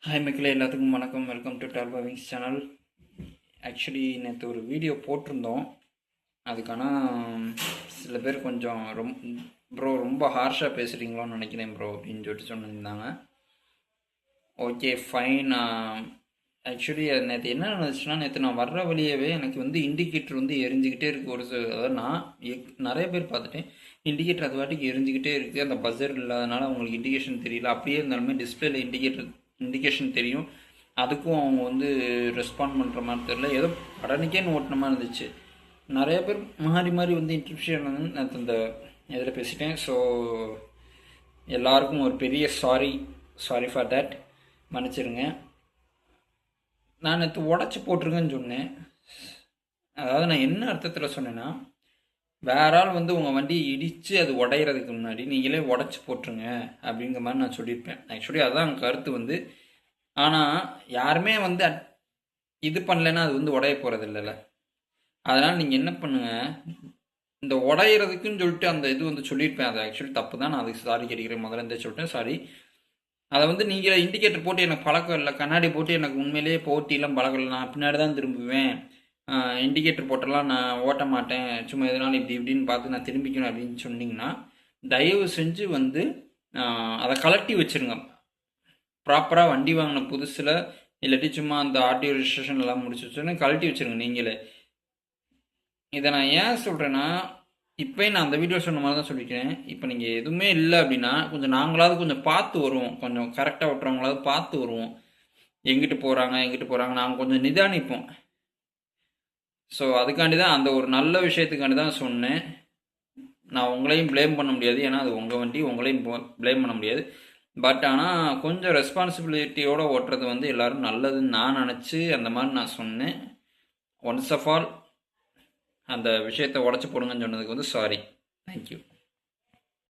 Hi மக்களே, எல்லாத்துக்கும் வணக்கம். வெல்கம் டு டால்பா விங்ஸ் சேனல். ஆக்சுவலி நேற்று ஒரு வீடியோ போட்டிருந்தோம். அதுக்கான சில பேர் கொஞ்சம் ரொம்ப ஹார்ஷாக பேசுகிறீங்களோன்னு நினைக்கிறேன் ப்ரோ அப்படின்னு சொல்லிட்டு சொன்னிருந்தாங்க. Okay fine. ஆக்சுவலி அது நேற்று என்ன நடந்துச்சுன்னா, நேற்று நான் வர்ற வழியவே எனக்கு இண்டிகேட்டர் எரிஞ்சிக்கிட்டே இருக்குது. அதாவது நான் நிறைய பேர் பார்த்துட்டேன், இண்டிகேட்டர் அது வாட்டிக்கு எரிஞ்சிக்கிட்டே இருக்குது. அந்த பஸ்ஸர் இல்லாதனால அவங்களுக்கு இண்டிகேஷன் தெரியல. அப்படியே இருந்தாலுமே டிஸ்பிளேல இண்டிகேஷன் தெரியும். அதுக்கும் அவங்க ரெஸ்பாண்ட் பண்ணுற மாதிரி தெரியல. ஏதோ கடனுக்கேன்னு ஓட்டின மாதிரி இருந்துச்சு. நிறைய பேர் மாறி மாறி இன்ட்ரப்ஷன் நான் இந்த இதில் பேசிட்டேன். ஸோ எல்லாருக்கும் ஒரு பெரிய சாரி ஃபார் தேட், மன்னிச்சிருங்க. நான் நேற்று உடச்சி போட்டிருக்கேன்னு சொன்னேன். அதாவது நான் என்ன அர்த்தத்தில் சொன்னேன்னா, வேற ஆள் உங்கள் வண்டியை இடித்து அது உடையிறதுக்கு முன்னாடி நீங்களே உடச்சி போட்டுருங்க அப்படிங்கிற மாதிரி நான் சொல்லியிருப்பேன். ஆக்சுவலி அதுதான் கருத்து. ஆனால் யாருமே இது பண்ணலைன்னா அது உடைய போகிறது இல்லைல்ல. அதனால் நீங்கள் என்ன பண்ணுங்கள், இந்த உடையிறதுக்குன்னு சொல்லிட்டு அந்த இது சொல்லியிருப்பேன். அது ஆக்சுவலி தப்பு தான். நான் அதுக்கு சாரி கேட்குறேன். முதல்ல இருந்தே சொல்லிட்டேன், சாரி. அதை நீங்கள் இண்டிகேட்டர் போட்டு எனக்கு பழக்கம் இல்லை, கண்ணாடி போட்டு எனக்கு உண்மையிலேயே போட்டிலாம் பழக்கம் இல்லை, நான் பின்னாடி தான் திரும்புவேன், இண்டிகேட்டர் போட்டெல்லாம் நான் ஓட்ட மாட்டேன், சும்மா எதனாலும் இப்படின்னு பார்த்து நான் திரும்பிக்கணும் அப்படின்னு சொன்னீங்கன்னா, தயவு செஞ்சு அதை கலட்டி வச்சுருங்க. ப்ராப்பராக வண்டி வாங்கின புதுசில் இல்லாட்டி சும்மா அந்த ஆர்டிஓ ரெஜிஸ்ட்ரேஷன் எல்லாம் முடிச்சு வச்சோன்னே கழட்டி வச்சுருங்க நீங்களே. இதை நான் ஏன் சொல்கிறேன்னா, இப்போயும் நான் அந்த வீடியோ சொன்ன மாதிரி தான் சொல்லிக்கிறேன். இப்போ நீங்கள் எதுவுமே இல்லை அப்படின்னா நாங்களாவது கொஞ்சம் பார்த்து வருவோம், கொஞ்சம் கரெக்டாக ஓட்டுறவங்களாவது பார்த்து வருவோம். எங்கிட்டு போகிறாங்க நாங்கள் கொஞ்சம் நிதானிப்போம். ஸோ அதுக்காண்டி தான், அந்த ஒரு நல்ல விஷயத்துக்காண்டி தான் சொன்னேன். நான் உங்களையும் ப்ளேம் பண்ண முடியாது, ஏன்னா அது உங்கள் வண்டி, உங்களையும் ப்ளேம் பண்ண முடியாது. பட் ஆனால் கொஞ்சம் ரெஸ்பான்சிபிலிட்டியோடு ஓட்டுறது எல்லோரும் நல்லதுன்னு நான் நினச்சி அந்த மாதிரி நான் சொன்னேன். ஒன்ஸ் ஆஃப் ஆல் அந்த விஷயத்தை உடச்சி போடுங்கன்னு சொன்னதுக்கு சாரி. தேங்க்யூ.